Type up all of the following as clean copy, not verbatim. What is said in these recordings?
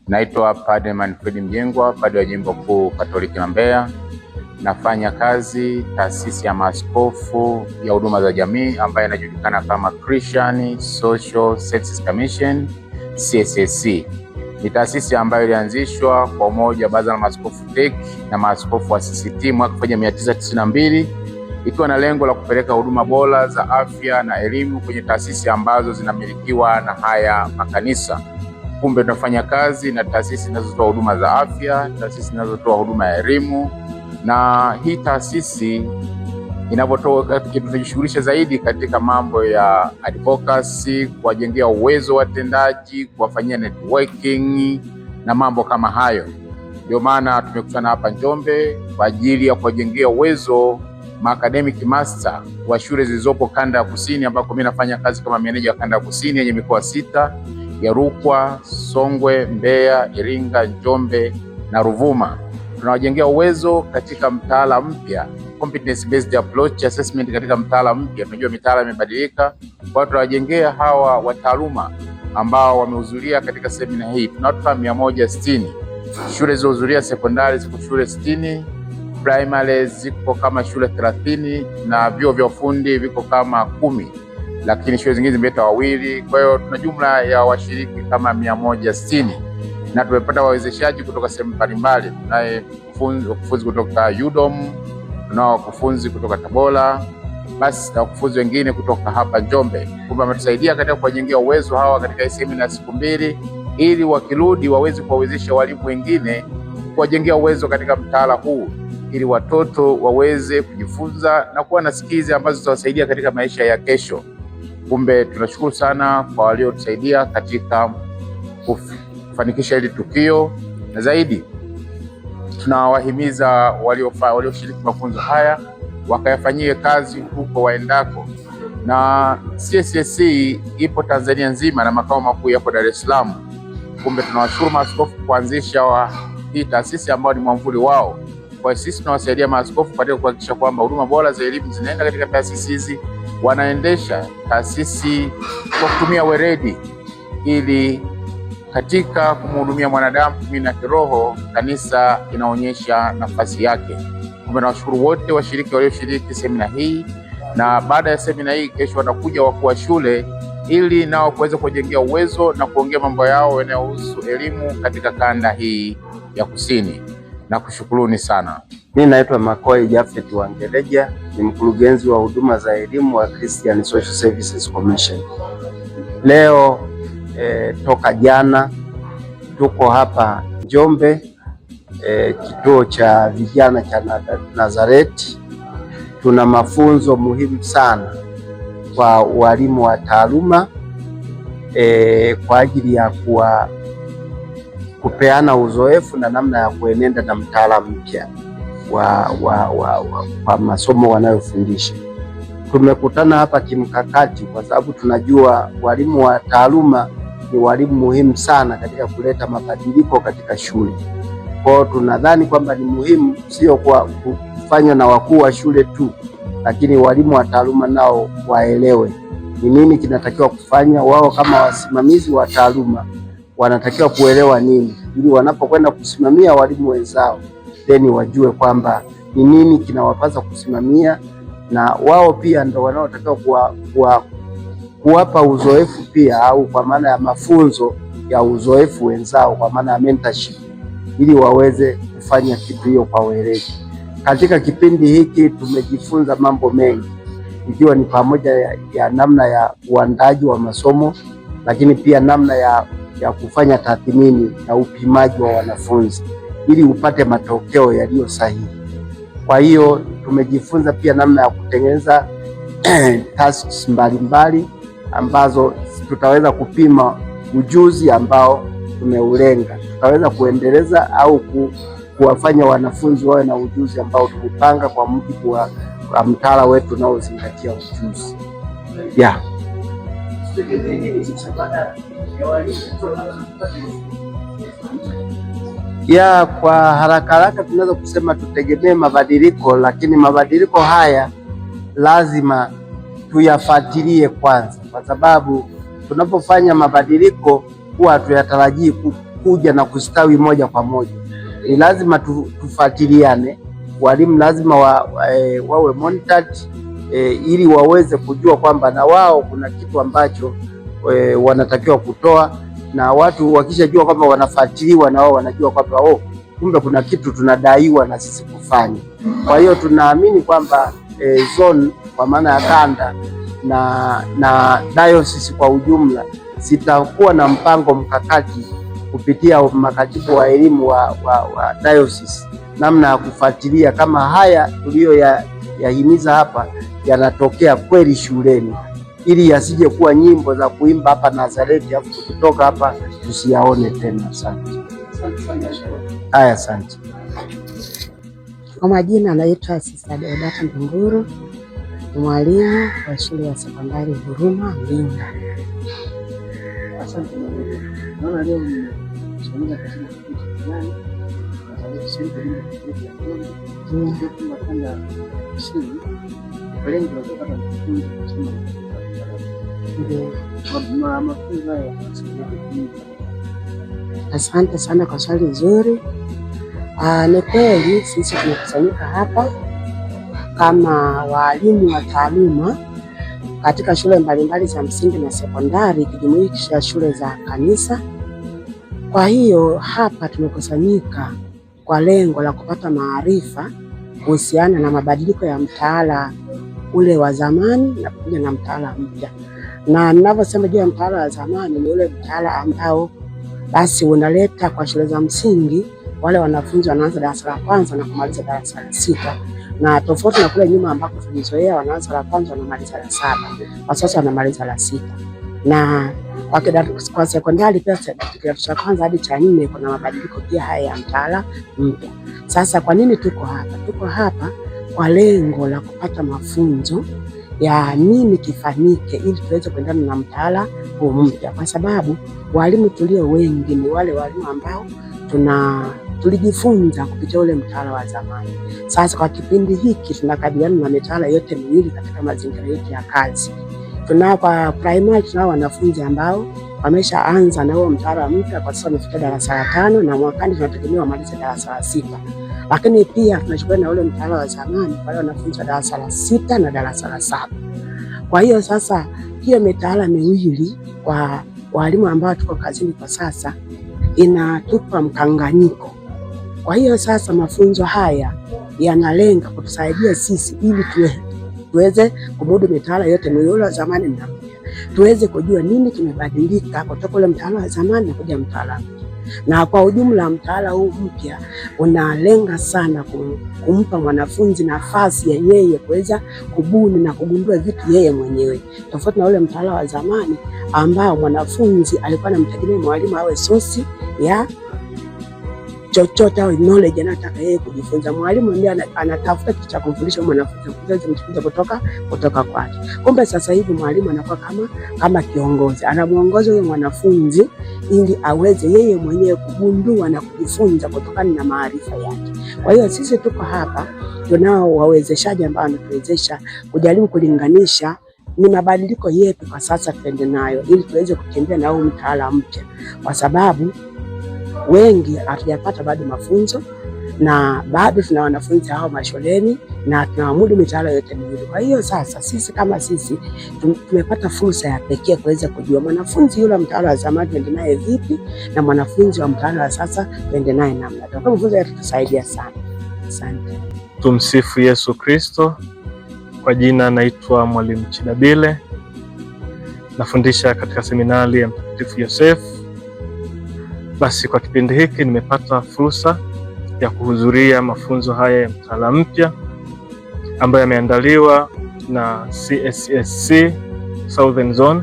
Naitwa Padre Manfred Mjengwa, padre wa Jimbo Kuu Katoliki la Mbeya. Nafanya kazi taasisi ya maaskofu ya huduma za jamii ambayo inajulikana kama Christian Social Services Commission CSSC. Ni taasisi ambayo ilianzishwa kwa umoja baraza la maaskofu TEC na maaskofu wa CCT mwaka 1992 ikiwa na lengo la kupeleka huduma bora za afya na elimu kwenye taasisi ambazo zinamilikiwa na haya makanisa. Kumbe tunafanya kazi na taasisi zinazotoa huduma za afya, taasisi zinazotoa huduma ya elimu, na hii taasisi tunajishughulisha zaidi katika mambo ya advocacy, kuwajengea uwezo watendaji, kuwafanyia networking na mambo kama hayo. Ndio maana tumekutana hapa Njombe kwa ajili ya kuwajengea uwezo academic master wa shule zilizopo kanda ya kusini, ambako mimi nafanya kazi kama meneja wa kanda ya kusini yenye mikoa 6 ya Rukwa, Songwe, Mbeya, Iringa, Njombe na Ruvuma. Tunawajengea uwezo katika mtaala mpya, competence based approach assessment katika mtaala mpya. Tunajua mitaala imebadilika, kwa hiyo tunawajengea hawa wataaluma ambao wamehudhuria katika semina hii. Tunatoa 160. Shule zilizohudhuria sekondari ziko shule 60, primary ziko kama shule 30 na vyuo vya ufundi viko kama 10. Lakini shule zingine zimeleta 2. Kwa hiyo tuna jumla ya washiriki kama 160, na tumepata wawezeshaji kutoka sehemu mbalimbali. Tunaye wakufunzi kutoka UDOM, tunao wakufunzi kutoka Tabora, basi na wakufunzi wengine kutoka hapa Njombe. Kumbe wametusaidia katika kuwajengea uwezo hawa katika semina siku 2, ili wakirudi waweze kuwawezesha walimu wengine kuwajengea uwezo katika mtaala huu, ili watoto waweze kujifunza na kuwa na skills ambazo zitawasaidia katika maisha ya kesho. Kumbe tunashukuru sana kwa waliotusaidia katika kufanikisha hili tukio, na zaidi tunawahimiza walioshiriki mafunzo haya wakayafanyie kazi huko waendako. Na CSSC ipo Tanzania nzima na makao makuu yako Dar es Salaam. Kumbe tunawashukuru maaskofu kuanzisha hii taasisi ambayo ni mwamvuli wao. Kwa sisi tunawasaidia maaskofu katika kuhakikisha kwamba huduma bora za elimu zinaenda katika taasisi hizi. Wanaendesha taasisi kwa kutumia weledi, ili katika kumhudumia mwanadamu kimwili na kiroho, kanisa inaonyesha nafasi yake. Kumbe nawashukuru wote washiriki walioshiriki semina hii, na baada ya semina hii kesho watakuja wakuu wa shule ili nao kuweza kujengea uwezo na kuongea mambo yao yanayohusu elimu katika kanda hii ya kusini. Na kushukuruni sana. Mimi naitwa Makoi Jafet Wangeleja, ni mkurugenzi wa huduma za elimu wa Christian Social Services Commission. Leo toka jana tuko hapa Njombe, kituo cha vijana cha Nazareti. Tuna mafunzo muhimu sana kwa walimu wa taaluma kwa ajili ya kupeana uzoefu na namna ya kuenenda na mtaala mpya wa masomo wanayofundisha. Tumekutana hapa kimkakati kwa sababu tunajua walimu wa taaluma ni walimu muhimu sana katika kuleta mabadiliko katika shule. Kwa hiyo tunadhani kwamba ni muhimu sio kwa kufanywa na wakuu wa shule tu, lakini walimu wa taaluma nao waelewe ni nini kinatakiwa kufanya. Wao kama wasimamizi wa taaluma wanatakiwa kuelewa nini, ili wanapokwenda kusimamia walimu wenzao then wajue kwamba ni nini kinawapasa kusimamia, na wao pia ndio wanaotakiwa kuwapa uzoefu pia, au kwa maana ya mafunzo ya uzoefu wenzao, kwa maana ya mentorship, ili waweze kufanya kitu hiyo kwa weledi. Katika kipindi hiki tumejifunza mambo mengi, ikiwa ni pamoja ya namna ya uandaji wa masomo, lakini pia namna ya kufanya tathmini na upimaji wa wanafunzi ili upate matokeo yaliyo sahihi. Kwa hiyo tumejifunza pia namna ya kutengeneza tasks mbalimbali ambazo tutaweza kupima ujuzi ambao tumeulenga. Tutaweza kuendeleza au kuwafanya wanafunzi wawe na ujuzi ambao tumepanga kwa mujibu wa mtaala wetu unaozingatia ujuzi. Kwa haraka tunaweza kusema tutegemee mabadiliko, lakini mabadiliko haya lazima tuyafuatilie kwanza, kwa sababu tunapofanya mabadiliko huwa tuyatarajii kuja na kustawi moja kwa moja. Ni lazima tufuatiliane, walimu lazima wawe monitored ili waweze kujua kwamba na wao kuna kitu ambacho wanatakiwa kutoa, na watu wakishajua kwamba wanafuatiliwa na wao wanajua kwamba kumbe kuna kitu tunadaiwa na sisi kufanya. Kwa hiyo tunaamini kwamba zone kwa maana ya kanda na diocese kwa ujumla zitakuwa na mpango mkakati kupitia makatibu wa elimu wa diocese, namna ya kufuatilia kama haya tuliyoyahimiza hapa yanatokea kweli shuleni, ili yasije kuwa nyimbo za kuimba hapa Nazareti afu tukitoka hapa tusiyaone tena. Asante. Haya, asante. Kwa majina anaitwa Sister Deodata Ndunguru, mwalimu wa shule ya sekondari Huruma Mbinga. Asante. Naona leo nimesomea katika kipindi fulani Asante sana kwa swali zuri. Ni kweli sisi tumekusanyika hapa kama walimu wa taaluma katika shule mbalimbali za msingi na sekondari ikijumuisha shule za kanisa. Kwa hiyo hapa tumekusanyika kwa lengo la kupata maarifa kuhusiana na mabadiliko ya mtaala ule wa zamani na kuja na mtaala mpya. Na ninavyosema juu ya mtaala wa zamani ni ule mtaala ambao basi unaleta kwa shule za msingi wale wanafunzi wanaanza darasa la kwanza na kumaliza darasa la sita, na tofauti na kule nyuma ambako tulizoea wanaanza la kwanza wanamaliza la saba, kwa sasa wanamaliza la sita. Na kwa sekondari pia kidato cha kwanza hadi cha 4 kuna mabadiliko pia haya ya mtaala mpya. Sasa kwa nini tuko hapa? Tuko hapa kwa lengo la kupata mafunzo ya nini kifanyike ili tuweze kuendana na mtaala huu mpya, kwa sababu walimu tulio wengi ni wale walimu ambao tulijifunza kupitia ule mtaala wa zamani. Sasa kwa kipindi hiki tunakabiliana na mitaala yote miwili katika mazingira yetu ya kazi. Tunao kwa primary, tunao wanafunzi ambao wameshaanza na huo mtaala mpya, kwa sasa wamefikia darasa la 5 na mwakani tunategemea wamalize darasa la 6. Lakini pia tunachukua na ule mtaala wa zamani kwa wanafunzi wa darasa la 6 na darasa la 7. Kwa hiyo sasa hiyo mitaala miwili kwa walimu ambao tuko kazini kwa sasa inatupa mkanganyiko. Kwa hiyo sasa mafunzo haya yanalenga kutusaidia sisi ili tuweze kumudu mitaala yote miwili wa zamani na mpya. Tuweze kujua nini kimebadilika kutoka ule mtaala wa zamani na kuja mtaala mpya. Na kwa ujumla mtaala huu mpya unalenga sana kumpa mwanafunzi nafasi ya yeye kuweza kubuni na kugundua vitu yeye mwenyewe, tofauti na ule mtaala wa zamani ambao mwanafunzi alikuwa anamtegemea mwalimu awe sosi ya chochote au knowledge anataka yeye kujifunza. Mwalimu ndiye anatafuta kitu cha kumfundisha mwanafunzi kujifunza kutoka kwake. Kumbe sasa hivi mwalimu anakuwa kama kiongozi, anamuongoza yule mwanafunzi ili aweze yeye mwenyewe kugundua na kujifunza kutokana na maarifa yake. Kwa hiyo sisi tuko hapa, tunao wawezeshaji ambao wanatuwezesha kujaribu kulinganisha ni mabadiliko yepi kwa sasa tuende nayo ili tuweze kutembea na huu mtaala mpya, kwa sababu wengi hatujapata bado mafunzo na bado tuna wanafunzi hao mashuleni na tunawamudu mitaala yote miwili. Kwa hiyo sasa sisi kama sisi tumepata fursa ya pekee kuweza kujua mwanafunzi yule mtaala wa zamani tuende naye vipi na mwanafunzi wa mtaala wa sasa tuende naye namna gani. Kwa mafunzo yatatusaidia sana. Asante. Tumsifu Yesu Kristo. Kwa jina naitwa Mwalimu Chidabile, nafundisha katika seminari ya Mtakatifu Yosefu. Basi kwa kipindi hiki nimepata fursa ya kuhudhuria mafunzo haya ya mtaala mpya ambayo yameandaliwa na CSSC Southern Zone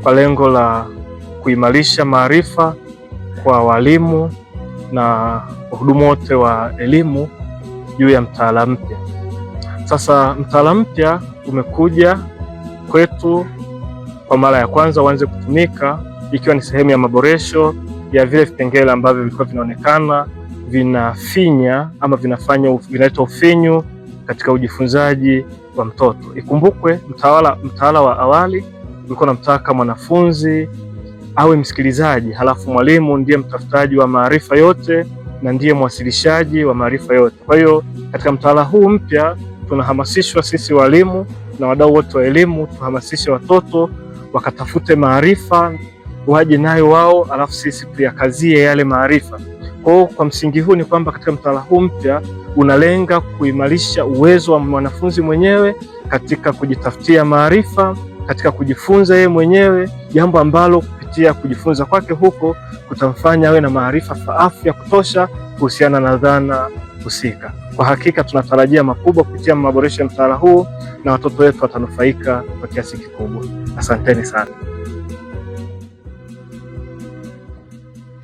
kwa lengo la kuimarisha maarifa kwa walimu na wahudumu wote wa elimu juu ya mtaala mpya. Sasa mtaala mpya umekuja kwetu kwa mara ya kwanza uanze kutumika ikiwa ni sehemu ya maboresho ya vile vipengele ambavyo vilikuwa vinaonekana vinafinya ama vinaleta ufinyu katika ujifunzaji wa mtoto. Ikumbukwe mtaala wa awali ulikuwa unamtaka mwanafunzi awe msikilizaji, halafu mwalimu ndiye mtafutaji wa maarifa yote na ndiye mwasilishaji wa maarifa yote. Kwa hiyo katika mtaala huu mpya tunahamasishwa sisi walimu na wadau wote wa elimu, tuhamasishe watoto wakatafute maarifa, waje nayo wao, alafu sisi tuyakazie yale maarifa. Kwa msingi huu ni kwamba katika mtaala huu mpya unalenga kuimarisha uwezo wa mwanafunzi mwenyewe katika kujitafutia maarifa, katika kujifunza yeye mwenyewe, jambo ambalo kupitia kujifunza kwake huko kutamfanya awe na maarifa faafu ya kutosha kuhusiana na dhana husika. Kwa hakika tunatarajia makubwa kupitia maboresho ya mtaala huu na watoto wetu watanufaika kwa kiasi kikubwa. Asanteni sana.